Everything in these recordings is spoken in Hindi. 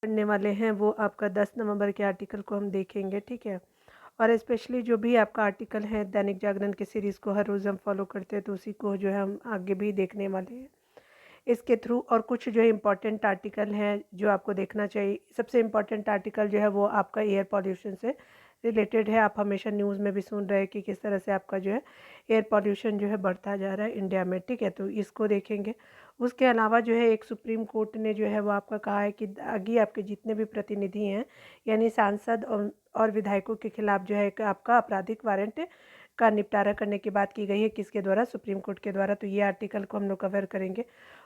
पढ़ने वाले हैं वो आपका 10 नवंबर के आर्टिकल को हम देखेंगे, ठीक है। और स्पेशली जो भी आपका आर्टिकल है दैनिक जागरण की सीरीज़ को हर रोज़ हम फॉलो करते हैं, तो उसी को जो है हम आगे भी देखने वाले हैं इसके थ्रू। और कुछ जो है इम्पॉर्टेंट आर्टिकल हैं जो आपको देखना चाहिए। सबसे इम्पॉर्टेंट आर्टिकल जो है वो आपका एयर पॉल्यूशन से रिलेटेड है। आप हमेशा न्यूज़ में भी सुन रहे हैं कि किस तरह से आपका जो है एयर पॉल्यूशन जो है बढ़ता जा रहा है इंडिया में, ठीक है, तो इसको देखेंगे। उसके अलावा जो है एक सुप्रीम कोर्ट ने जो है वो आपका कहा है कि आगे आपके जितने भी प्रतिनिधि हैं यानी सांसद और विधायकों के खिलाफ जो है एक आपका आपराधिक वारंट का निपटारा करने की बात की गई है, किसके द्वारा, सुप्रीम कोर्ट के द्वारा। तो ये आर्टिकल को हम लोग कवर करेंगे।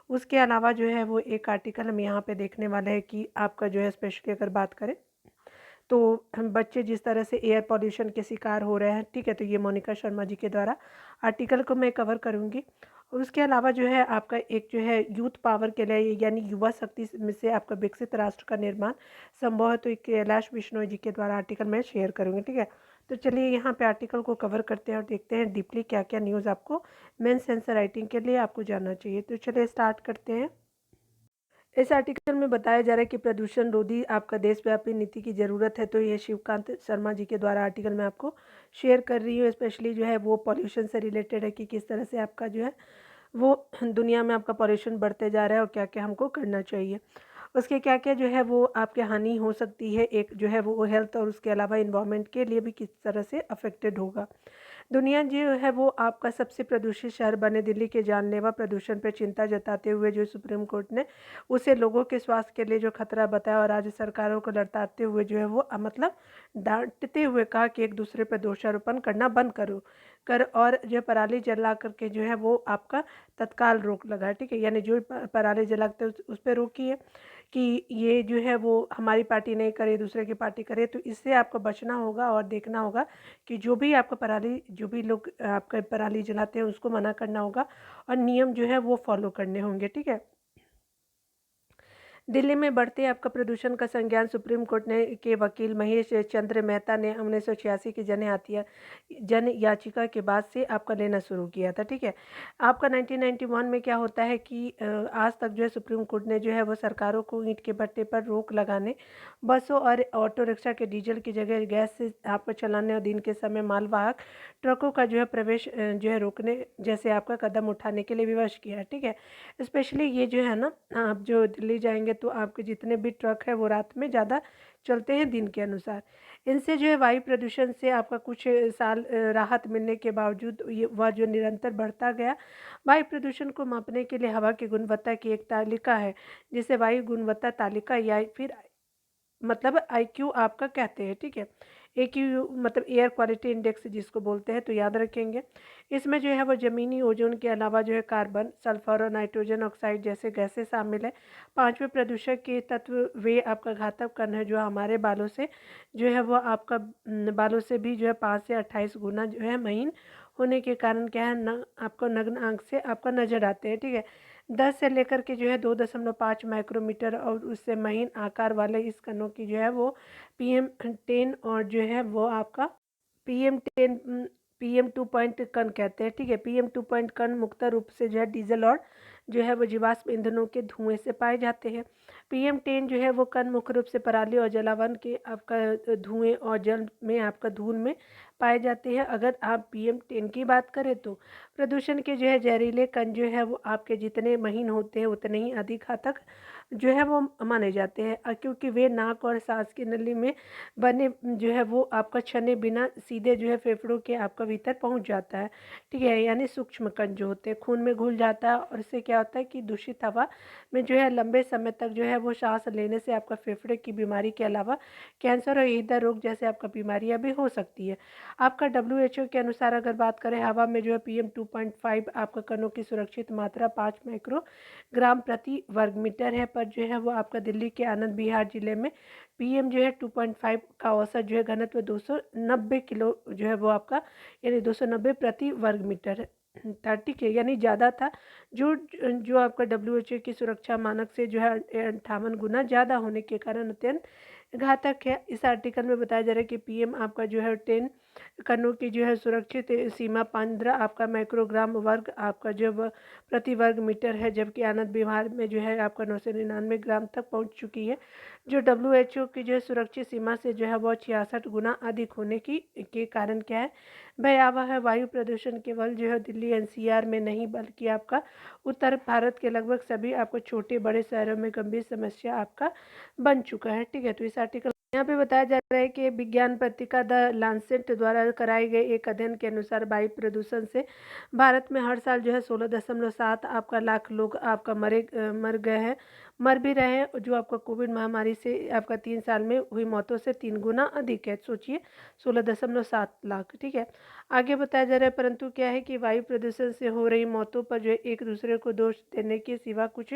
उसके अलावा जो है वो एक आर्टिकल हम यहाँ पे देखने वाले हैं कि आपका जो है स्पेशली अगर बात करें तो हम बच्चे जिस तरह से एयर पॉल्यूशन के शिकार हो रहे हैं, ठीक है, तो ये मोनिका शर्मा जी के द्वारा आर्टिकल को मैं कवर करूँगी। और उसके अलावा जो है आपका एक जो है यूथ पावर के लिए यानी युवा शक्ति में से आपका विकसित राष्ट्र का निर्माण संभव है, तो एक कैलाश विश्नोई जी के द्वारा आर्टिकल मैं शेयर करूँगी, ठीक है। तो चलिए यहाँ पे आर्टिकल को कवर करते हैं और देखते हैं डीपली क्या क्या न्यूज़ आपको मेन सेंसर राइटिंग के लिए आपको जानना चाहिए। तो चलिए स्टार्ट करते हैं। इस आर्टिकल में बताया जा रहा है कि प्रदूषण रोधी आपका देशव्यापी नीति की ज़रूरत है, तो ये शिवकांत शर्मा जी के द्वारा आर्टिकल मैं आपको शेयर कर रही हूँ। स्पेशली जो है वो पॉल्यूशन से रिलेटेड है कि किस तरह से आपका जो है वो दुनिया में आपका पॉल्यूशन बढ़ते जा रहा है और क्या क्या हमको करना चाहिए। उसके क्या क्या जो है वो आपके हानि हो सकती है, एक जो है वो हेल्थ और उसके अलावा इन्वायरमेंट के लिए भी किस तरह से अफेक्टेड होगा। दुनिया जो है वो आपका सबसे प्रदूषित शहर बने दिल्ली के जानलेवा प्रदूषण पर चिंता जताते हुए जो सुप्रीम कोर्ट ने उसे लोगों के स्वास्थ्य के लिए जो खतरा बताया और राज्य सरकारों को लड़ाते हुए जो है वो मतलब डांटते हुए कहा कि एक दूसरे पर दोषारोपण करना बंद करो कर और जो पराली जला करके जो है वो आपका तत्काल रोक लगा, ठीक है, यानी जो पराली जलाते उस पर रोकिए कि ये जो है वो हमारी पार्टी नहीं करे दूसरे की पार्टी करे। तो इससे आपको बचना होगा और देखना होगा कि जो भी आपका पराली जो भी लोग आपका पराली जलाते हैं उसको मना करना होगा और नियम जो है वो फॉलो करने होंगे, ठीक है। दिल्ली में बढ़ते आपका प्रदूषण का संज्ञान सुप्रीम कोर्ट ने के वकील महेश चंद्र मेहता ने 1986 की जन याचिका के बाद से आपका लेना शुरू किया था, ठीक है। आपका 1991 में क्या होता है कि आज तक जो है सुप्रीम कोर्ट ने जो है वो सरकारों को ईंट के भट्टे पर रोक लगाने, बसों और ऑटो रिक्शा के डीजल की जगह गैस से आपको चलाने और दिन के समय मालवाहक ट्रकों का जो है प्रवेश जो है रोकने जैसे आपका कदम उठाने के लिए विवश किया है, ठीक है। स्पेशली ये जो है ना, आप जो दिल्ली जाएंगे तो आपके जितने भी ट्रक है वो रात में ज़्यादा चलते हैं दिन के अनुसार। इनसे जो है वायु प्रदूषण से आपका कुछ साल राहत मिलने के बावजूद ये वह जो निरंतर बढ़ता गया। वायु प्रदूषण को मापने के लिए हवा की गुणवत्ता की एक तालिका है जिसे वायु गुणवत्ता तालिका या फिर मतलब आईक्यू आपका कहते हैं, ठीक है। एक्यू मतलब एयर क्वालिटी इंडेक्स जिसको बोलते हैं, तो याद रखेंगे। इसमें जो है वो ज़मीनी ओजोन के अलावा जो है कार्बन, सल्फर और नाइट्रोजन ऑक्साइड जैसे गैसें शामिल है। पांचवें प्रदूषक के तत्व वे आपका घातक कण है जो हमारे बालों से जो है वो आपका बालों से भी जो है 5 से 28 गुना जो है महीन होने के कारण क्या है न आपको नग्न आंख से आपका नजर आते हैं, ठीक है। 10 से लेकर के जो है 2.5 माइक्रोमीटर और उससे महीन आकार वाले इस कणों की जो है वो PM10 और जो है वो आपका PM10 PM2 कण कहते हैं, ठीक है। PM2 कण मुख्य रूप से जो है डीजल और जो है वो जीवाश्म ईंधनों के धुएं से पाए जाते हैं। PM10 जो है वो कण मुख्य रूप से पराली और जलावन के आपका धुएं और जल में आपका धूल में पाए जाते हैं। अगर आप PM10 की बात करें तो प्रदूषण के जो है जहरीले कण जो है वो आपके जितने महीन होते हैं उतने ही अधिक घातक जो है वो माने जाते हैं, क्योंकि वे नाक और सांस की नली में बने जो है वो आपका छने बिना सीधे जो है फेफड़ों के आपका भीतर पहुंच जाता है, ठीक है। यानी सूक्ष्म कण जो होते हैं खून में घुल जाता है और इससे क्या होता है कि दूषित हवा में जो है लंबे समय तक जो है वो सांस लेने से आपका फेफड़े की बीमारी के अलावा कैंसर और हृदय रोग जैसे आपका बीमारियां भी हो सकती है। आपका WHO के अनुसार अगर बात करें हवा में जो है PM2.5 आपका कणों की सुरक्षित मात्रा 5 माइक्रोग्राम प्रति वर्ग मीटर है, पर जो है वो आपका दिल्ली के आनंद विहार जिले में PM जो है 2.5 का औसत जो है घनत्व 290 किलो जो है वो आपका यानी 290 प्रति वर्ग मीटर था, ठीक है, यानी ज़्यादा था। जो जो आपका WHO की सुरक्षा मानक से जो है 58 गुना ज़्यादा होने के कारण अत्यंत घातक है। इस आर्टिकल में बताया जा रहा है कि पीएम आपका जो है 10 कणों की जो है सुरक्षित सीमा 15 आपका माइक्रोग्राम वर्ग आपका जो प्रति वर्ग मीटर है, जबकि आनंद विहार में जो है आपका 999 ग्राम तक पहुंच चुकी है, जो डब्ल्यूएचओ की जो है सुरक्षित सीमा से जो है वो 66 गुना अधिक होने की के कारण क्या है, भयावह है। वायु प्रदूषण केवल जो है दिल्ली एनसीआर में नहीं बल्कि आपका उत्तर भारत के लगभग सभी आपको छोटे बड़े शहरों में गंभीर समस्या आपका बन चुका है। ठीक है, तो इस आर्टिकल यहाँ पे बताया जा रहा है कि विज्ञान पत्रिका द लांसेट द्वारा कराए गए एक अध्ययन के अनुसार वायु प्रदूषण से भारत में हर साल जो है 16.7 आपका लाख लोग आपका मर गए हैं, मर भी रहे हैं, जो आपका कोविड महामारी से आपका 3 साल में हुई मौतों से 3 गुना अधिक है। सोचिए 16.7 लाख। ठीक है, आगे बताया जा रहा है परंतु क्या है कि वायु प्रदूषण से हो रही मौतों पर जो है एक दूसरे को दोष देने के सिवा कुछ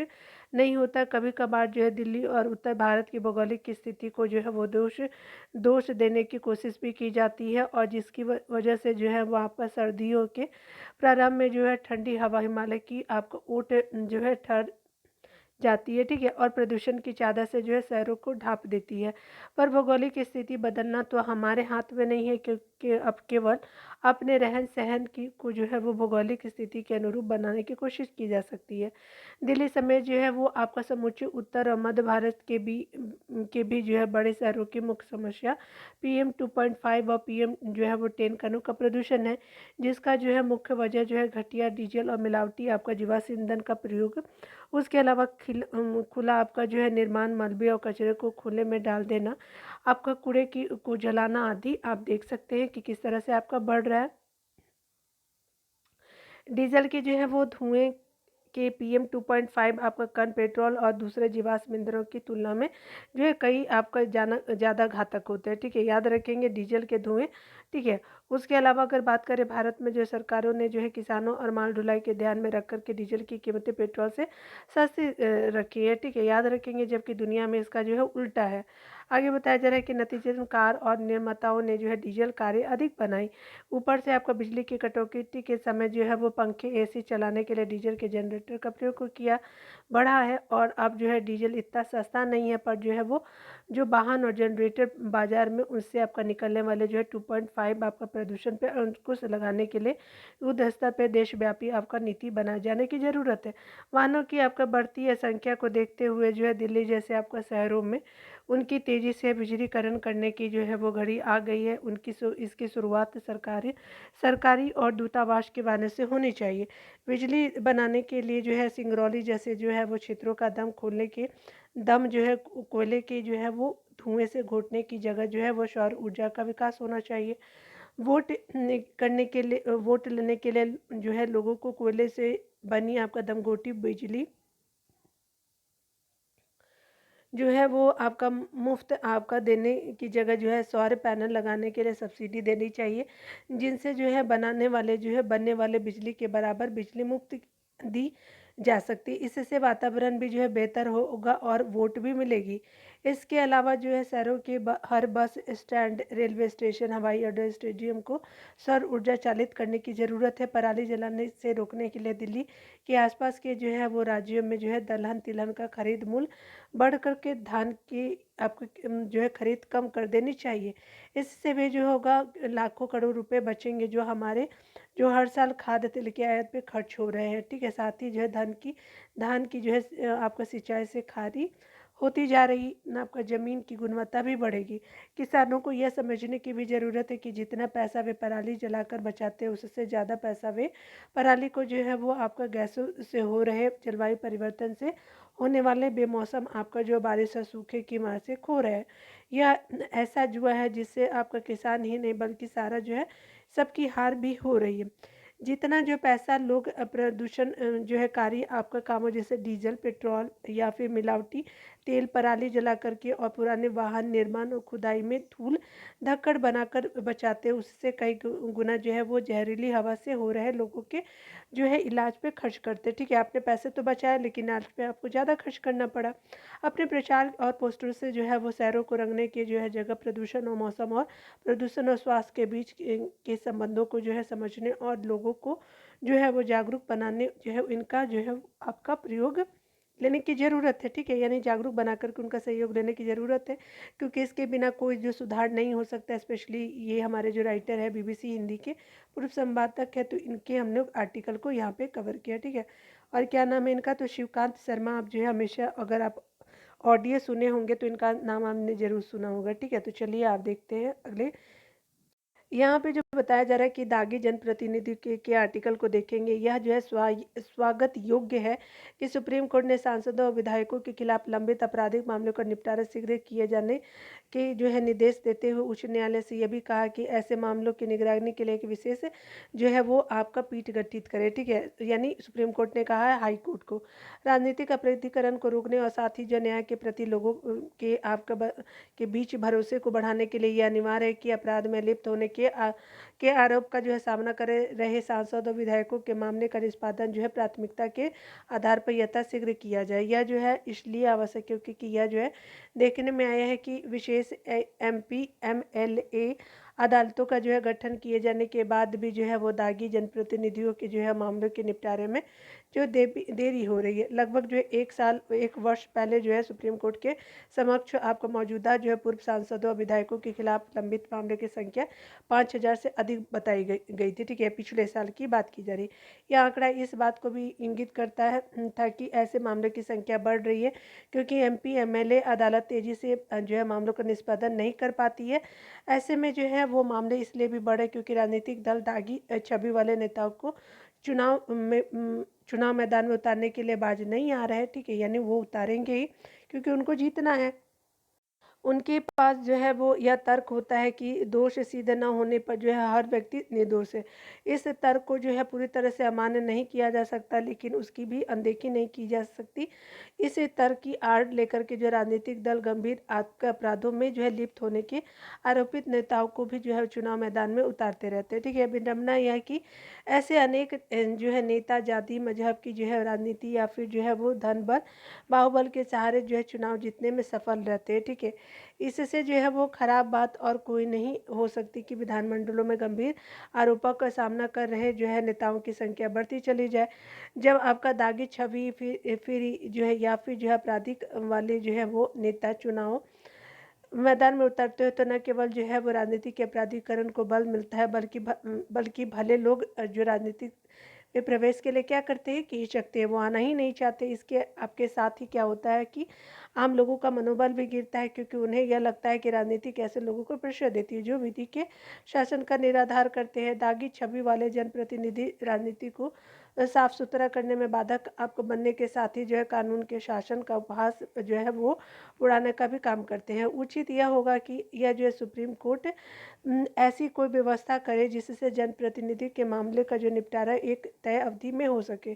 नहीं होता। कभी कभार जो है दिल्ली और उत्तर भारत की भौगोलिक स्थिति को जो है वो दोष देने की कोशिश भी की जाती है, और जिसकी वजह से जो है वहाँ पर सर्दियों के प्रारंभ में जो है ठंडी हवा हिमालय की आपको ओट जो है ठहर जाती है। ठीक है, और प्रदूषण की चादर से जो है शहरों को ढांप देती है। पर भौगोलिक स्थिति बदलना तो हमारे हाथ में नहीं है, क्योंकि अब केवल अपने रहन सहन की को जो है वो भौगोलिक स्थिति के अनुरूप बनाने की कोशिश की जा सकती है। दिल्ली समेत जो है वो आपका समूचे उत्तर और मध्य भारत के भी जो है बड़े शहरों की मुख्य समस्या PM2.5 और PM जो है वो 10 कणों का प्रदूषण है, जिसका जो है मुख्य वजह जो है घटिया डीजल और मिलावटी आपका जीवाश्म ईंधन का प्रयोग। उसके अलावा खुला आपका जो है निर्माण मलबे और कचरे को खुले में डाल देना, आपका कूड़े की को जलाना आदि आप देख सकते हैं कि किस तरह से आपका बढ़ रहा है। डीजल के जो है वो धुएं के PM2.5 आपका कण पेट्रोल और दूसरे जीवाश्म ईंधनों की तुलना में जो है कई आपका ज़्यादा घातक होते हैं। ठीक है, याद रखेंगे डीजल के धुएं। ठीक है, उसके अलावा अगर बात करें भारत में जो सरकारों ने जो है किसानों और माल ढुलाई के ध्यान में रख कर के डीजल की कीमतें पेट्रोल से सस्ती रखी है। ठीक है, याद रखेंगे, जबकि दुनिया में इसका जो है उल्टा है। आगे बताया जा रहा है कि नतीजतन कार और निर्माताओं ने जो है डीजल कारें अधिक बनाई। ऊपर से आपका बिजली की कटौती के समय जो है वो पंखे एसी चलाने के लिए डीजल के जनरेटर का प्रयोग किया बढ़ा है, और अब जो है डीजल इतना सस्ता नहीं है, पर जो है वो जो वाहन और जनरेटर बाजार में उनसे आपका निकलने वाले जो है 2.5 आपका प्रदूषण पर अंकुश लगाने के लिए युद्ध स्तर पर देशव्यापी आपका नीति बनाए जाने की ज़रूरत है। वाहनों की आपका बढ़ती संख्या को देखते हुए जो है दिल्ली जैसे आपका शहरों में उनकी तेज़ी से बिजलीकरण करने की जो है वो घड़ी आ गई है। इसकी शुरुआत सरकारी और दूतावास के बाने से होनी चाहिए। बिजली बनाने के लिए जो है सिंगरौली जैसे जो है वो क्षेत्रों का दम जो है कोयले के जो है वो धुएं से घोटने की जगह जो है वो सौर ऊर्जा का विकास होना चाहिए। वोट लेने के लिए जो है लोगों को कोयले से बनी आपका दमघोटी बिजली जो है वो आपका मुफ्त आपका देने की जगह जो है सौर पैनल लगाने के लिए सब्सिडी देनी चाहिए, जिनसे जो है बनने वाले बिजली के बराबर बिजली मुफ्त दी जा सकती है। इससे वातावरण भी जो है बेहतर होगा और वोट भी मिलेगी। इसके अलावा जो है शहरों के हर बस स्टैंड, रेलवे स्टेशन, हवाई अड्डे, स्टेडियम को सौर ऊर्जा चालित करने की ज़रूरत है। पराली जलाने से रोकने के लिए दिल्ली के आसपास के जो है वो राज्यों में जो है दलहन तिलहन का खरीद मूल्य बढ़ कर के धान की आपको जो है खरीद कम कर देनी चाहिए। इससे भी जो होगा लाखों करोड़ रुपए बचेंगे, जो हर साल खाद्य तेल की आयात पे खर्च हो रहे हैं। ठीक है, साथ ही जो है धान की जो है आपका सिंचाई से खादी होती जा रही न आपका ज़मीन की गुणवत्ता भी बढ़ेगी। किसानों को यह समझने की भी ज़रूरत है कि जितना पैसा वे पराली जलाकर बचाते हैं, उससे ज़्यादा पैसा वे पराली को जो है वो आपका गैसों से हो रहे जलवायु परिवर्तन से होने वाले बेमौसम आपका जो बारिश और सूखे की मार से खो रहे हैं। यह ऐसा जुआ है जिससे आपका किसान ही नहीं बल्कि सारा जो है सबकी हार भी हो रही है। जितना जो पैसा लोग प्रदूषण जो है कार्य आपका कामों जैसे डीजल, पेट्रोल या फिर मिलावटी तेल, पराली जला करके और पुराने वाहन निर्माण और खुदाई में धूल धक्कड़ बनाकर बचाते हैं, उससे कई गुना जो है वो जहरीली हवा से हो रहे लोगों के जो है इलाज पे खर्च करते। ठीक है, आपने पैसे तो बचाए लेकिन इलाज पे आपको ज़्यादा खर्च करना पड़ा। अपने प्रचार और पोस्टर से जो है वो शहरों को रंगने की जो है जगह प्रदूषण और स्वास्थ्य के बीच के संबंधों को जो है समझने और लोगों को जो है वो जागरूक बनाने जो है इनका जो है आपका प्रयोग लेने की ज़रूरत है, ठीक है? यानी जागरूक बना कर के उनका सहयोग लेने की ज़रूरत है, क्योंकि इसके बिना कोई जो सुधार नहीं हो सकता। स्पेशली ये हमारे जो राइटर है बीबीसी हिंदी के पूर्व संपादक है, तो इनके हमने आर्टिकल को यहाँ पे कवर किया, ठीक है? और क्या नाम है इनका, तो शिवकांत शर्मा। आप जो है हमेशा अगर आप ऑडियो सुने होंगे तो इनका नाम आपने ज़रूर सुना होगा, ठीक है? तो चलिए आप देखते हैं अगले। यहाँ पे जो बताया जा रहा है कि दागी जनप्रतिनिधि के आर्टिकल को देखेंगे। यह जो है स्वागत योग्य है कि सुप्रीम कोर्ट ने सांसदों और विधायकों के खिलाफ लंबित आपराधिक मामलों का निपटारा शीघ्र किए जाने के जो है निर्देश देते हुए उच्च न्यायालय से यह भी कहा कि ऐसे मामलों की निगरानी के लिए एक विशेष जो है वो आपका पीठ गठित करे, ठीक है? यानी सुप्रीम कोर्ट ने कहा है हाई कोर्ट को राजनीतिक अपराधीकरण को रोकने और साथ ही जो न्याय के प्रति लोगों के के बीच भरोसे को बढ़ाने के लिए यह अनिवार्य है कि अपराध में लिप्त होने के आरोप का जो है सामना करे रहे सांसद और विधायकों के मामले का निष्पादन जो है प्राथमिकता के आधार पर यथाशीघ्र किया जाए। यह जो है इसलिए आवश्यक है क्योंकि यह जो है देखने में आया है कि विशेष एमपी एमएलए अदालतों का जो है गठन किए जाने के बाद भी जो है वो दागी जनप्रतिनिधियों के जो है मामलों के निपटारे में जो देरी हो रही है। लगभग जो है 1 वर्ष पहले जो है सुप्रीम कोर्ट के समक्ष आपका मौजूदा जो है पूर्व सांसदों और विधायकों के खिलाफ लंबित मामले की संख्या 5,000 से अधिक बताई गई थी, ठीक है? पिछले साल की बात की जा रही। यह आंकड़ा इस बात को भी इंगित करता है था कि ऐसे मामलों की संख्या बढ़ रही है क्योंकि एमपी एमएलए अदालत तेजी से जो है मामलों का निष्पादन नहीं कर पाती है। ऐसे में जो है वो मामले इसलिए भी बढ़े क्योंकि राजनीतिक दल दागी छवि वाले नेताओं को चुनाव मैदान में उतारने के लिए बाज नहीं आ रहे हैं, ठीक है? यानी वो उतारेंगे ही क्योंकि उनको जीतना है। उनके पास जो है वो यह तर्क होता है कि दोष सिद्ध न होने पर जो है हर व्यक्ति निर्दोष है। इस तर्क को जो है पूरी तरह से अमान्य नहीं किया जा सकता, लेकिन उसकी भी अनदेखी नहीं की जा सकती। इस तर्क की आड़ लेकर के जो राजनीतिक दल गंभीर आपके अपराधों में जो है लिप्त होने के आरोपित नेताओं को भी जो है चुनाव मैदान में उतारते रहते हैं, ठीक है? विडंबना यह है कि ऐसे अनेक जो है नेता जाति मजहब की जो है राजनीति या फिर जो है वो धन बल बाहुबल के सहारे जो है चुनाव जीतने में सफल रहते हैं, ठीक है? इससे जो है वो खराब बात और कोई नहीं हो सकती कि विधानमंडलों में गंभीर आरोपों का सामना कर रहे जो है नेताओं की संख्या बढ़ती चली जाए। जब आपका दागी छवि फिर जो है या फिर जो है आपराधिक वाले जो है वो नेता चुनाव मैदान में उतरते हो तो न केवल जो है वो राजनीति के अपराधीकरण को बल मिलता है बल्कि भले लोग जो राजनीति में प्रवेश के लिए क्या करते हैं कि हिचकते हैं, वो आना ही नहीं चाहते। इसके आपके साथ ही क्या होता है कि आम लोगों का मनोबल भी गिरता है क्योंकि उन्हें यह लगता है कि राजनीति कैसे लोगों को प्रेशर देती है जो विधि के शासन का निराधार करते हैं। दागी छवि वाले जनप्रतिनिधि राजनीति को साफ सुथरा करने में बाधक आपको बनने के साथ ही जो है कानून के शासन का उपहास जो है वो उड़ाने का भी काम करते हैं। उचित यह होगा कि यह जो है सुप्रीम कोर्ट ऐसी कोई व्यवस्था करे जिससे जनप्रतिनिधि के मामले का जो निपटारा एक तय अवधि में हो सके।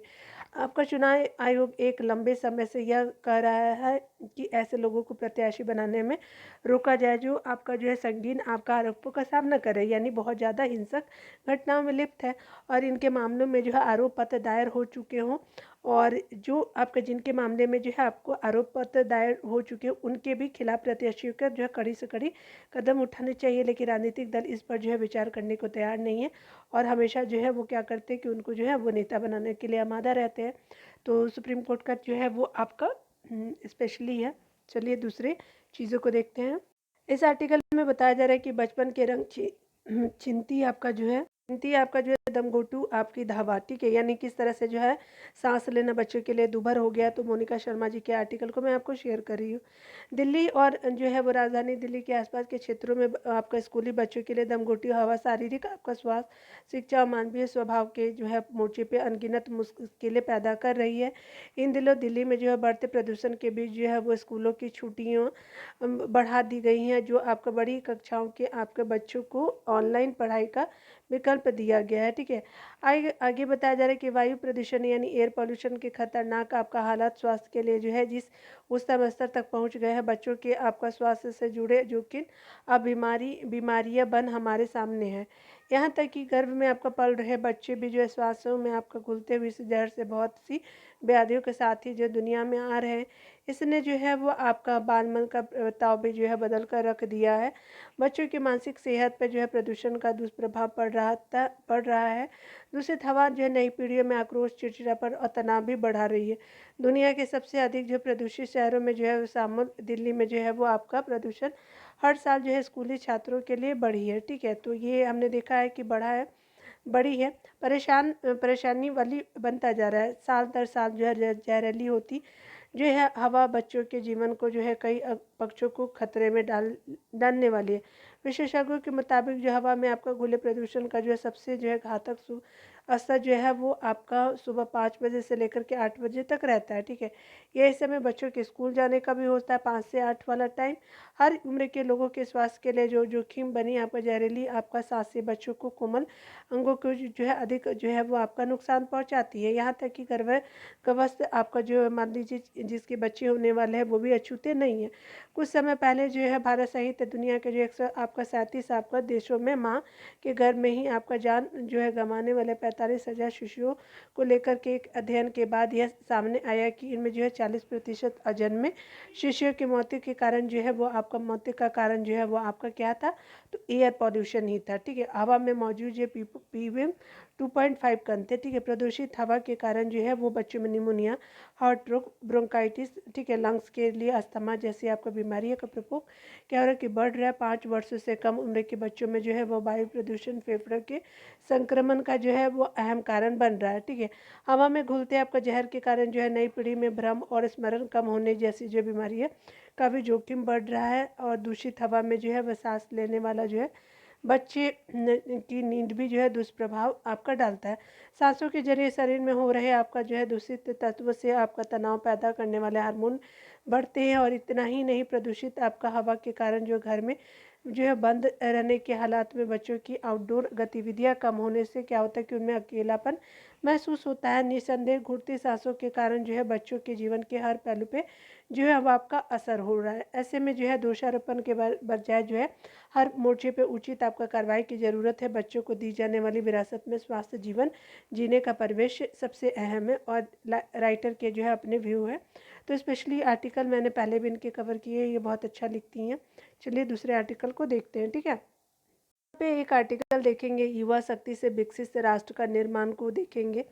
आपका चुनाव आयोग एक लंबे समय से यह कह रहा है कि ऐसे लोगों को प्रत्याशी बनाने में रोका जाए जो आपका जो है संगीन आपका आरोपों का सामना करे, यानी बहुत ज़्यादा हिंसक घटनाओं में लिप्त है और इनके मामलों में जो है आरोप पत्र दायर हो चुके हों और जो आपका जिनके मामले में जो है आपको आरोप पत्र दायर हो चुके हैं उनके भी खिलाफ प्रत्याशियों का जो है कड़ी से कड़ी कदम उठाने चाहिए। लेकिन राजनीतिक दल इस पर जो है विचार करने को तैयार नहीं है और हमेशा जो है वो क्या करते हैं कि उनको जो है वो नेता बनाने के लिए आमादा रहते हैं। तो सुप्रीम कोर्ट का जो है वो आपका स्पेशली है। चलिए दूसरे चीज़ों को देखते हैं। इस आर्टिकल में बताया जा रहा है कि बचपन के रंग चिंती आपका जो है दमघोटू आपकी धावा, ठीक है? यानी किस तरह से जो है सांस लेना बच्चों के लिए दूभर हो गया। तो मोनिका शर्मा जी के आर्टिकल को मैं आपको शेयर कर रही हूँ। दिल्ली और जो है वो राजधानी दिल्ली के आसपास के क्षेत्रों में आपका स्कूली बच्चों के लिए दमघोटू हवा शारीरिक आपका स्वास्थ्य शिक्षा और मानवीय स्वभाव के जो है मोर्चे पे अनगिनत मुश्किलें पैदा कर रही है। इन दिनों दिल्ली में जो है बढ़ते प्रदूषण के बीच जो है वो स्कूलों की छुट्टियाँ बढ़ा दी गई हैं जो आपका बड़ी कक्षाओं के आपके बच्चों को ऑनलाइन पढ़ाई का विकल्प दिया गया है, ठीक है? आगे आगे बताया जा रहा है कि वायु प्रदूषण यानी एयर पोल्यूशन के खतरनाक आपका हालात स्वास्थ्य के लिए जो है जिस उस स्तर तक पहुंच गए हैं बच्चों के आपका स्वास्थ्य से जुड़े जोखिम अब बीमारियां बन हमारे सामने है। यहाँ तक कि गर्भ में आपका पल रहे बच्चे भी जो है श्वासों में आपका घुलते हुए इस जहर से बहुत सी व्याधियों के साथ ही जो दुनिया में आ रहे हैं। इसने जो है वो आपका बालमन का ताव भी जो है बदल कर रख दिया है। बच्चों की मानसिक सेहत पर जो है प्रदूषण का दुष्प्रभाव पड़ रहा है। दूषित हवा जो है नई पीढ़ियों में आक्रोश, चिड़चिड़ापन और तनाव भी बढ़ा रही है। दुनिया के सबसे अधिक जो प्रदूषित शहरों में जो है शामिल दिल्ली में जो है वो आपका प्रदूषण हर साल जो है स्कूली छात्रों के लिए बढ़ी है, ठीक है। तो ये हमने देखा है कि बड़ी है, परेशानी वाली बनता जा रहा है। साल दर साल जो है जहरीली होती जो है हवा बच्चों के जीवन को जो है कई पक्षों को खतरे में डालने वाली है। विशेषज्ञों के मुताबिक जो हवा में आपका खुले प्रदूषण का जो है सबसे जो है घातक असर जो है वो आपका सुबह 5 बजे से लेकर के 8 बजे तक रहता है, ठीक है। यही समय बच्चों के स्कूल जाने का भी होता है, 5 से 8 वाला टाइम। हर उम्र के लोगों के स्वास्थ्य के लिए जो जोखिम बनी आपका जहरीली आपका सांस से बच्चों को कोमल अंगों को जो है अधिक जो है वो आपका नुकसान पहुंचाती है। यहाँ तक कि गर्भस्थ आपका जो मान लीजिए जिसके बच्चे होने वाले हैं वो भी अछूते नहीं है। कुछ समय पहले जो है भारत सहित दुनिया के जो 137 आपका देशों में माँ के गर्भ में ही आपका जान जो है गंवाने वाले 45,000 शिशुओं को लेकर के एक अध्ययन के बाद यह सामने आया कि इनमें जो है 40% अजन्मे शिशुओं की मौत के कारण जो है वो आपका मौत का कारण जो है वो आपका क्या था, तो एयर पॉल्यूशन ही था, ठीक है। हवा में मौजूद जो पीवीएम 2.5 कण थे, ठीक है। प्रदूषित हवा के कारण जो है वो बच्चों में निमोनिया, हार्ट रोग, ब्रोंकाइटिस, ठीक है, लंग्स के लिए अस्थमा जैसी आपका बीमारी का प्रकोप क्या हो रहा है कि बढ़ रहा है। 5 वर्षों से कम उम्र के बच्चों में जो है वो वायु प्रदूषण फेफड़ों के संक्रमण का जो है वो अहम कारण बन रहा है, ठीक है। हवा में घुलते आपका जहर के कारण जो है नई पीढ़ी में भ्रम और स्मरण कम होने जैसी जो बीमारी है का भी जोखिम बढ़ रहा है। और दूषित हवा में जो है वह सांस लेने वाला जो है बच्चे की नींद भी जो है दुष्प्रभाव आपका डालता है। सांसों के जरिए शरीर में हो रहे आपका जो है दूषित तत्व से आपका तनाव पैदा करने वाले हार्मोन बढ़ते हैं। और इतना ही नहीं, प्रदूषित आपका हवा के कारण जो घर में जो है बंद रहने के हालात में बच्चों की आउटडोर गतिविधियां कम होने से क्या होता है कि उनमें अकेलापन महसूस होता है। निसंदेह घुटती सांसों के कारण जो है बच्चों के जीवन के हर पहलू पे जो है अब आपका असर हो रहा है। ऐसे में जो है दोषारोपण के बजाय जो है हर मोर्चे पे उचित आपका कार्रवाई की ज़रूरत है। बच्चों को दी जाने वाली विरासत में स्वास्थ्य जीवन जीने का परिवेश सबसे अहम है। और राइटर के जो है अपने व्यू है, तो स्पेशली आर्टिकल मैंने पहले भी इनके कवर किए, ये बहुत अच्छा लिखती हैं। चलिए दूसरे आर्टिकल को देखते हैं, ठीक है। पे एक आर्टिकल देखेंगे, युवा शक्ति से विकसित राष्ट्र का निर्माण को देखेंगे।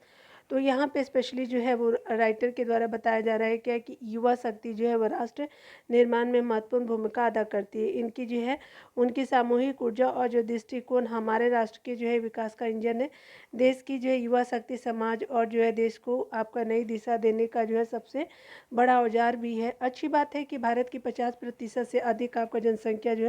तो यहाँ पे स्पेशली जो है वो राइटर के द्वारा बताया जा रहा है क्या कि युवा शक्ति जो है वो राष्ट्र निर्माण में महत्वपूर्ण भूमिका अदा करती है। इनकी जो है उनकी सामूहिक ऊर्जा और जो दृष्टिकोण हमारे राष्ट्र के जो है विकास का इंजन है। देश की जो है युवा शक्ति समाज और जो है देश को आपका नई दिशा देने का जो है सबसे बड़ा औजार भी है। अच्छी बात है कि भारत की 50% से अधिक आपका जनसंख्या जो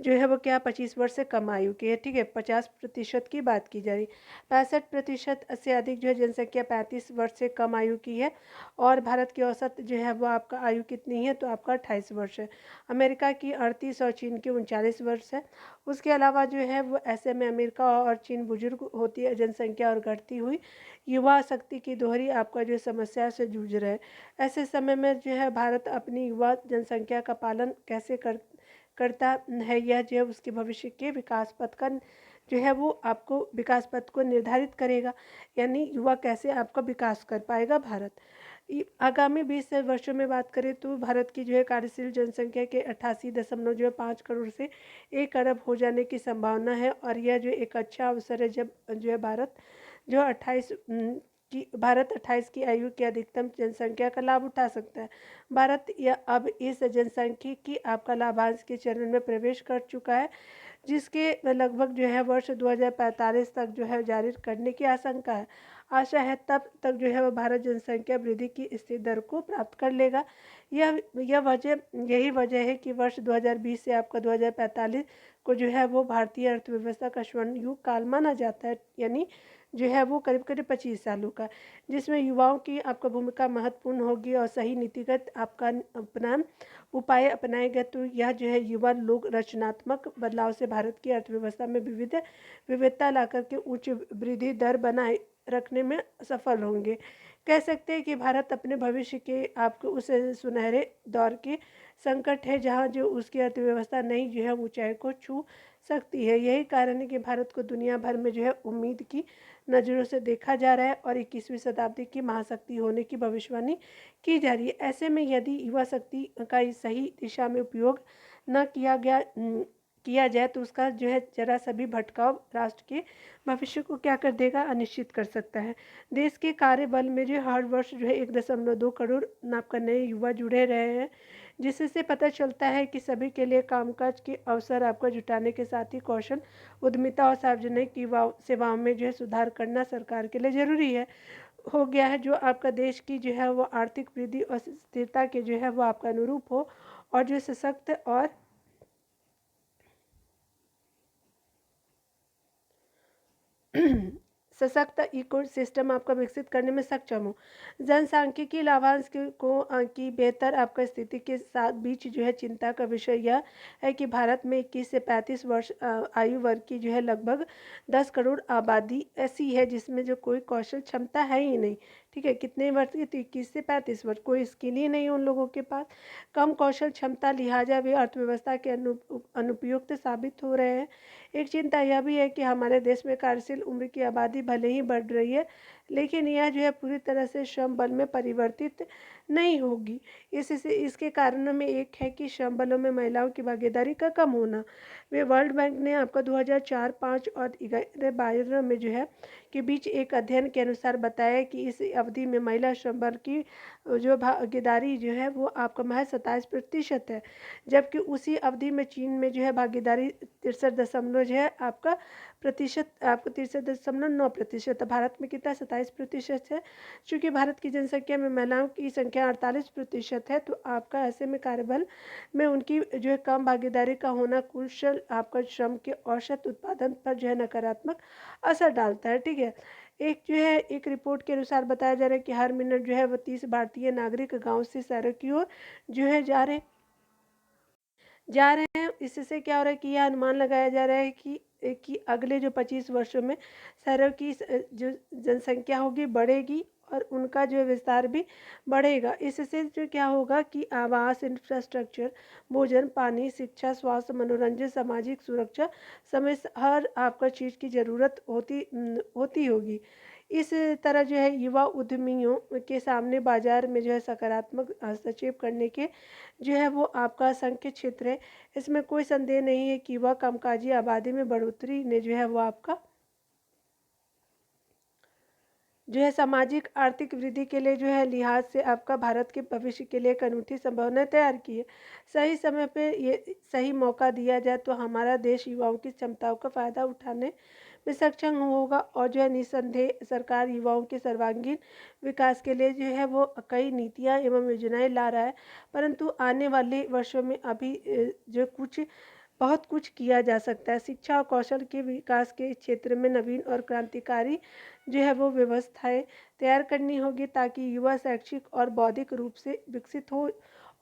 है वो क्या 25 वर्ष से कम आयु की है, ठीक है। 50% की बात की जा रही, 65% से अधिक जो है जनसंख्या 35 वर्ष से कम आयु की है। और भारत की औसत जो है वो आपका आयु कितनी है, तो आपका 28 वर्ष है। अमेरिका की 38 और चीन की 39 वर्ष है। उसके अलावा जो है वो ऐसे में अमेरिका और चीन बुजुर्ग होती है जनसंख्या और घटती हुई युवा शक्ति की दोहरी आपका जो समस्या से जूझ रहे हैं। ऐसे समय में जो है भारत अपनी युवा जनसंख्या का पालन कैसे करता है, यह जो है उसके भविष्य के विकास पथ का जो है वो आपको विकास पथ को निर्धारित करेगा। यानी युवा कैसे आपका विकास कर पाएगा भारत। आगामी 20 वर्षों में बात करें तो भारत की जो है कार्यशील जनसंख्या के 88.5 करोड़ से 1 अरब हो जाने की संभावना है। और यह जो एक अच्छा अवसर है जब जो है भारत 28 की आयु की अधिकतम जनसंख्या का लाभ उठा सकता है। भारत यह अब इस जनसांख्यिकी आपका लाभांश के चरण में प्रवेश कर चुका है, जिसके लगभग जो है वर्ष 2045 तक जो है जारी करने की आशंका है। आशा है तब तक जो है वह भारत जनसंख्या वृद्धि की स्थिर दर को प्राप्त कर लेगा। यही वजह है कि वर्ष 2020 से आपका 2045 को जो है वो भारतीय अर्थव्यवस्था का स्वर्ण युग काल माना जाता है। यानी जो है वो करीब करीब 25 सालों का, जिसमें युवाओं की आपका भूमिका महत्वपूर्ण होगी। और सही नीतिगत आपका अपना उपाय अपनाए गए तो यह जो है युवा लोग रचनात्मक बदलाव से भारत की अर्थव्यवस्था में विविधता लाकर के उच्च वृद्धि दर बनाए रखने में सफल होंगे। कह सकते हैं कि भारत अपने भविष्य के आपको उस सुनहरे दौर के संकट है जहां जो उसकी अर्थव्यवस्था नई जो है ऊंचाई को छू सकती है। यही कारण है कि भारत को दुनिया भर में जो है उम्मीद की नज़रों से देखा जा रहा है और 21वीं शताब्दी की महाशक्ति होने की भविष्यवाणी की जा रही है। ऐसे में यदि युवा शक्ति का सही दिशा में उपयोग न किया गया किया जाए तो उसका जो है जरा सा भी भटकाव राष्ट्र के भविष्य को क्या कर देगा, अनिश्चित कर सकता है। देश के कार्यबल में जो हर वर्ष जो है 1.2 करोड़ आपका नए युवा जुड़े रहे हैं, जिससे पता चलता है कि सभी के लिए कामकाज के अवसर आपको जुटाने के साथ ही कौशल, उद्यमिता और सार्वजनिक युवा सेवाओं में जो है सुधार करना सरकार के लिए जरूरी है हो गया है, जो आपका देश की जो है वो आर्थिक वृद्धि और स्थिरता के जो है वो आपका अनुरूप हो, और जो सशक्त और सशक्त इकोसिस्टम आपका विकसित करने में सक्षम हो। जनसांख्यिकी लाभांश की बेहतर आपका स्थिति के साथ बीच जो है चिंता का विषय यह है कि भारत में 21 से 35 वर्ष आयु वर्ग की जो है लगभग 10 करोड़ आबादी ऐसी है जिसमें जो कोई कौशल क्षमता है ही नहीं। ठीक है, कितने वर्ष की, तो 21 से 35 वर्ष, कोई स्किल ही नहीं उन लोगों के पास, कम कौशल क्षमता, लिहाजा वे अर्थव्यवस्था के अनुपयुक्त साबित हो रहे हैं। एक चिंता यह भी है कि हमारे देश में कार्यशील उम्र की आबादी भले ही बढ़ रही है, लेकिन यह जो है पूरी तरह से श्रम बल में परिवर्तित नहीं होगी। इसके कारणों में एक है कि श्रम बलों में महिलाओं की भागीदारी का कम होना। वे वर्ल्ड बैंक ने आपका 2004-5 और 11-12 में जो है के बीच एक अध्ययन के अनुसार बताया कि इस अवधि में महिला श्रम बल की जो भागीदारी जो है वो आपका महज 27% है, जबकि उसी अवधि में चीन में जो है भागीदारी 63 जो है आपका प्रतिशत, आपको 63.9% है। भारत में कितना, 27% है। चूँकि भारत की जनसंख्या में महिलाओं की संख्या 48% है, तो आपका ऐसे में कार्यबल में उनकी जो है कम भागीदारी का होना कुशल आपका श्रम के औसत उत्पादन पर जो है नकारात्मक असर डालता है। ठीक है, एक रिपोर्ट के अनुसार बताया जा रहा है कि हर मिनट जो है वो 30 भारतीय नागरिक गाँव से शहरों की ओर जो है जा रहे हैं। इससे क्या हो रहा है कि यह अनुमान लगाया जा रहा है कि अगले जो 25 वर्षों में शहरों की जो जनसंख्या होगी बढ़ेगी और उनका जो विस्तार भी बढ़ेगा। इससे जो क्या होगा कि आवास, इंफ्रास्ट्रक्चर, भोजन, पानी, शिक्षा, स्वास्थ्य, मनोरंजन, सामाजिक सुरक्षा समेत हर आपका चीज़ की ज़रूरत होती होगी। इस तरह जो है युवा उद्यमियों के सामने बाजार में जो है सकारात्मक हस्तक्षेप करने के जो है वो आपका असंख्य क्षेत्र है। इसमें कोई संदेह नहीं है कि युवा कामकाजी आबादी में बढ़ोतरी ने जो है वो आपका जो है सामाजिक आर्थिक वृद्धि के लिए जो है लिहाज से आपका भारत के भविष्य के लिए एक अनूठी संभावना तैयार की है। सही समय पे ये सही मौका दिया जाए तो हमारा देश युवाओं की क्षमताओं का फ़ायदा उठाने में सक्षम होगा, और जो है निसंदेह सरकार युवाओं के सर्वांगीण विकास के लिए जो है वो कई नीतियाँ एवं योजनाएं ला रहा है, परंतु आने वाले वर्षों में अभी जो बहुत कुछ किया जा सकता है। शिक्षा और कौशल के विकास के क्षेत्र में नवीन और क्रांतिकारी जो है वो व्यवस्थाएं तैयार करनी होगी, ताकि युवा शैक्षिक और बौद्धिक रूप से विकसित हो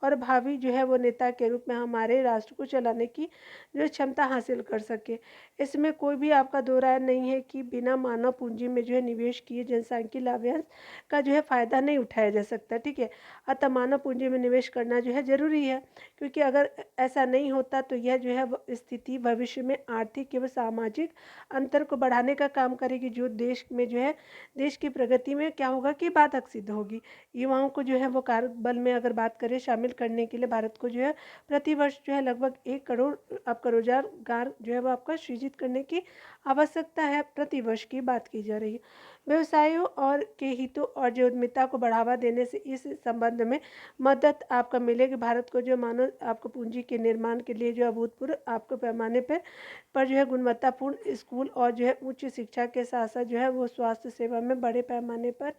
और भावी जो है वो नेता के रूप में हमारे राष्ट्र को चलाने की जो क्षमता हासिल कर सके। इसमें कोई भी आपका दो राय नहीं है कि बिना मानव पूंजी में जो है निवेश किए जनसांख्यिकीय लाभांश का जो है फ़ायदा नहीं उठाया जा सकता। ठीक है, अतः मानव पूंजी में निवेश करना जो है ज़रूरी है, क्योंकि अगर ऐसा नहीं होता तो यह जो है स्थिति भविष्य में आर्थिक एवं सामाजिक अंतर को बढ़ाने का काम करेगी, जो देश में जो है देश की प्रगति में क्या होगा कि बाधक सिद्ध होगी। युवाओं को जो है वो कार्यबल में अगर बात करें शामिल करने के लिए भारत को जो है प्रति वर्ष जो है लगभग 1 करोड़ आपका रोजगार जो है वो आपका सृजित करने की आवश्यकता है, प्रति वर्ष की बात की जा रही है। व्यवसायों और के हितों और जो उद्यमिता को बढ़ावा देने से इस संबंध में मदद आपका मिलेगी। भारत को जो मानव आपको पूंजी के निर्माण के लिए जो अभूतपूर्व आपको पैमाने पर जो है गुणवत्तापूर्ण स्कूल और जो है उच्च शिक्षा के साथ साथ जो है वो स्वास्थ्य सेवा में बड़े पैमाने पर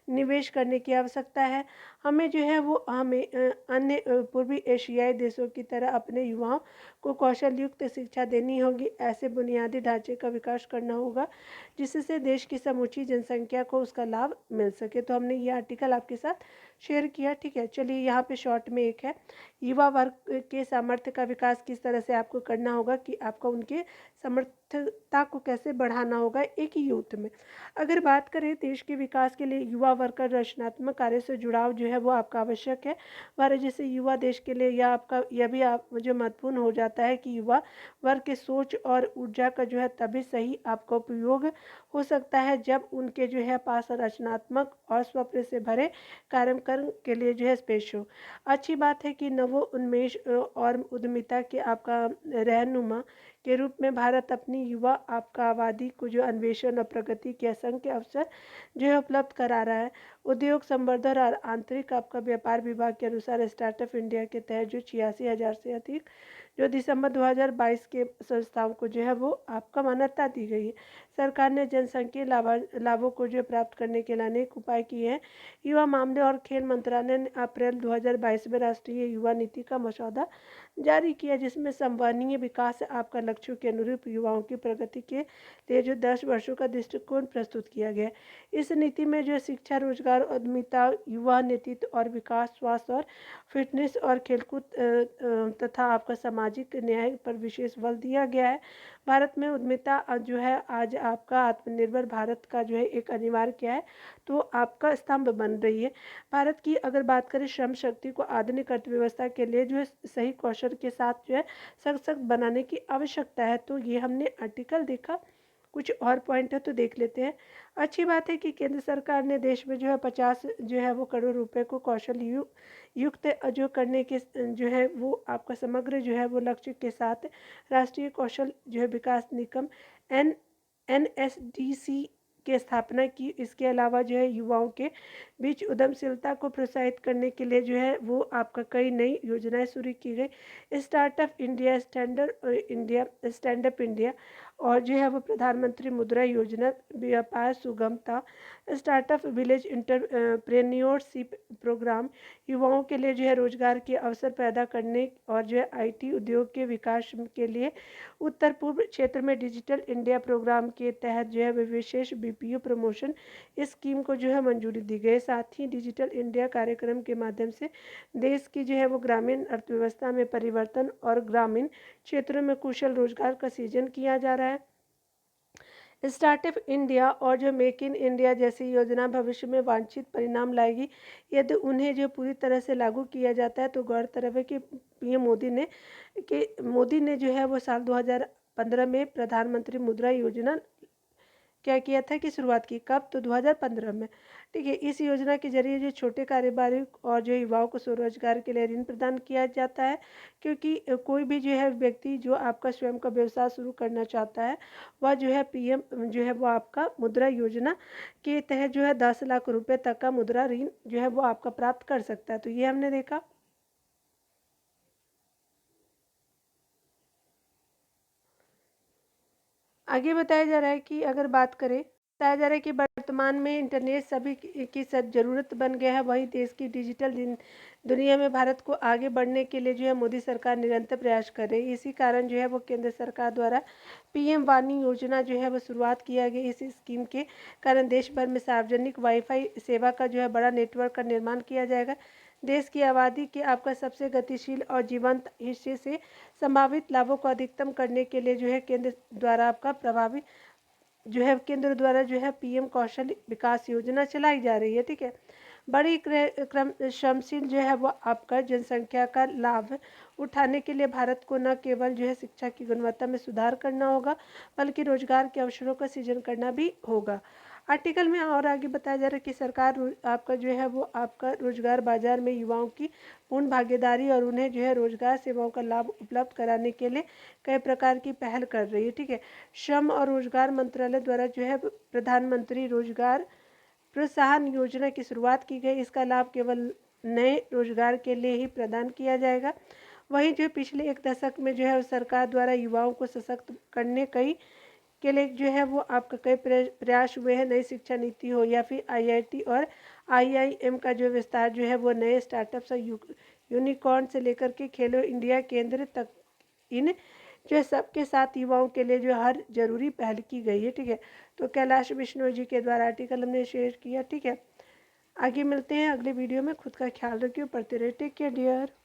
निवेश करने की आवश्यकता है। हमें जो है वो अन्य पूर्वी एशियाई देशों की तरह अपने युवाओं को कौशल युक्त शिक्षा देनी होगी। ऐसे बुनियादी ढांचे का विकास करना होगा जिससे देश की समूची जनसंख्या को उसका लाभ मिल सके। तो हमने ये आर्टिकल आपके साथ शेयर किया। ठीक है, चलिए यहाँ पे शॉर्ट में एक है, युवा वर्ग के सामर्थ्य का विकास किस तरह से आपको करना होगा कि आपका उनके सामर्थ्य स्वस्थता को कैसे बढ़ाना होगा एक यूथ में। अगर बात करें देश के विकास के लिए युवा वर्ग का रचनात्मक कार्य से जुड़ाव जो है वो आपका आवश्यक है। हमारे जैसे युवा देश के लिए या आपका यह भी आप जो महत्वपूर्ण हो जाता है कि युवा वर्ग के सोच और ऊर्जा का जो है तभी सही आपका उपयोग हो सकता है जब उनके जो है पास रचनात्मक और स्वप्न से भरे कार्यक्रम के लिए जो है स्पेस हो। अच्छी बात है कि नवोन्मेष और उद्यमिता के आपका रहनुमा के रूप में भारत अपनी युवा आपका आबादी को जो अन्वेषण और प्रगति के असंख्य अवसर जो है उपलब्ध करा रहा है। उद्योग संवर्धन और आंतरिक आपका व्यापार विभाग के अनुसार स्टार्टअप इंडिया के तहत जो 86,000 से अधिक जो दिसंबर 2022 के संस्थाओं को जो है वो आपका मान्यता दी गई है। सरकार ने जनसंख्यीय लाभों को जो प्राप्त करने के लिए अनेक उपाय किए हैं। युवा मामले और खेल मंत्रालय ने अप्रैल 2022 में राष्ट्रीय युवा नीति का मसौदा जारी किया, जिसमें संवहनीय विकास आपका लक्ष्यों के अनुरूप युवाओं की प्रगति के लिए जो 10 वर्षों का दृष्टिकोण प्रस्तुत किया गया। इस नीति में जो शिक्षा, रोजगार, उद्यमिता, युवा नेतृत्व और विकास, स्वास्थ्य और फिटनेस और खेलकूद तथा आपका सामाजिक न्याय पर विशेष बल दिया गया है। भारत में उद्यमिता जो है आज आपका आत्मनिर्भर भारत का जो है एक अनिवार्य क्या है तो आपका स्तंभ बन रही है। भारत की अगर बात करें श्रम शक्ति को आधुनिक अर्थव्यवस्था के लिए जो है सही कौशल के साथ जो है सशक्त बनाने की आवश्यकता है। तो ये हमने आर्टिकल देखा, कुछ और पॉइंट है तो देख लेते हैं। अच्छी बात है कि केंद्र सरकार ने देश में जो है 50 जो है वो करोड़ रुपए को कौशल युक्त जो करने के जो है वो आपका समग्र जो है वो लक्ष्य के साथ राष्ट्रीय कौशल जो है विकास निगम NSDC की स्थापना की। इसके अलावा जो है युवाओं के बीच उद्यमशीलता को प्रोत्साहित करने के लिए जो है वो आपका कई नई योजनाएं शुरू की गई। स्टार्टअप इंडिया, स्टैंडअप इंडिया और जो है वो प्रधानमंत्री मुद्रा योजना, व्यापार सुगमता, स्टार्टअप विलेज एंटरप्रेन्योरशिप प्रोग्राम युवाओं के लिए जो है रोजगार के अवसर पैदा करने और जो है IT उद्योग के विकास के लिए उत्तर पूर्व क्षेत्र में डिजिटल इंडिया प्रोग्राम के तहत जो है विशेष BPO प्रमोशन स्कीम को जो है मंजूरी दी गई। साथ ही डिजिटल इंडिया कार्यक्रम के माध्यम से देश की जो है वो ग्रामीण अर्थव्यवस्था में परिवर्तन और ग्रामीण क्षेत्रों में कुशल रोजगार का सृजन किया जा रहा है। स्टार्टअप इंडिया और जो मेक इन इंडिया जैसी योजना भविष्य में वांछित परिणाम लाएगी यदि उन्हें जो पूरी तरह से लागू किया जाता है। तो गौरतलब है कि PM मोदी ने जो है वो साल 2015 में प्रधानमंत्री मुद्रा योजना क्या किया था कि शुरुआत की, कब तो 2015 में। ठीक है, इस योजना के जरिए जो छोटे कारोबारी और जो युवाओं को स्वरोजगार के लिए ऋण प्रदान किया जाता है, क्योंकि कोई भी जो है व्यक्ति जो आपका स्वयं का व्यवसाय शुरू करना चाहता है वह जो है PM जो है वो आपका मुद्रा योजना के तहत जो है 10 लाख रुपए तक का मुद्रा ऋण जो है वो आपका प्राप्त कर सकता है। तो ये हमने देखा। आगे बताया जा रहा है कि अगर बात करें, बताया जा रहा है कि वर्तमान में इंटरनेट सभी की ज़रूरत बन गया है। वहीं देश की डिजिटल दुनिया में भारत को आगे बढ़ने के लिए जो है मोदी सरकार निरंतर प्रयास कर रही है। इसी कारण जो है वो केंद्र सरकार द्वारा PM वाणी योजना जो है वो शुरुआत किया गया। इस स्कीम के कारण देश भर में सार्वजनिक वाईफाई सेवा का जो है बड़ा नेटवर्क का निर्माण किया जाएगा। देश की आबादी के आपका सबसे गतिशील और जीवंत हिस्से से संभावित लाभों को अधिकतम करने के लिए जो है केंद्र द्वारा आपका प्रभावी जो है केंद्र द्वारा जो है PM कौशल विकास योजना चलाई जा रही है। ठीक है, बड़ी श्रमशील जो है वो आपका जनसंख्या का लाभ उठाने के लिए भारत को न केवल जो है शिक्षा की गुणवत्ता में सुधार करना होगा बल्कि रोजगार के अवसरों का सृजन करना भी होगा। आर्टिकल में और आगे बताया जा रहा है कि सरकार आपका जो है वो आपका रोजगार बाजार में युवाओं की पूर्ण भागीदारी और उन्हें जो है रोजगार सेवाओं का लाभ उपलब्ध कराने के लिए कई प्रकार की पहल कर रही है। ठीक है, श्रम और रोजगार मंत्रालय द्वारा जो है प्रधानमंत्री रोजगार प्रोत्साहन योजना की शुरुआत की गई। इसका लाभ केवल नए रोजगार के लिए ही प्रदान किया जाएगा। वहीं जो पिछले एक दशक में जो है सरकार द्वारा युवाओं को सशक्त करने कई के लिए जो है वो आपका कई प्रयास हुए हैं। नई शिक्षा नीति हो या फिर IIT और IIM का जो विस्तार जो है वो नए स्टार्टअप और यूनिकॉर्न से लेकर के खेलो इंडिया केंद्र तक, इन जो सबके साथ युवाओं के लिए जो हर जरूरी पहल की गई है। ठीक है, तो कैलाश विश्नोई जी के द्वारा आर्टिकल हमने शेयर किया। ठीक है, आगे मिलते हैं अगले वीडियो में। खुद का ख्याल रखिए, पढ़ते रहिए। Take care dear.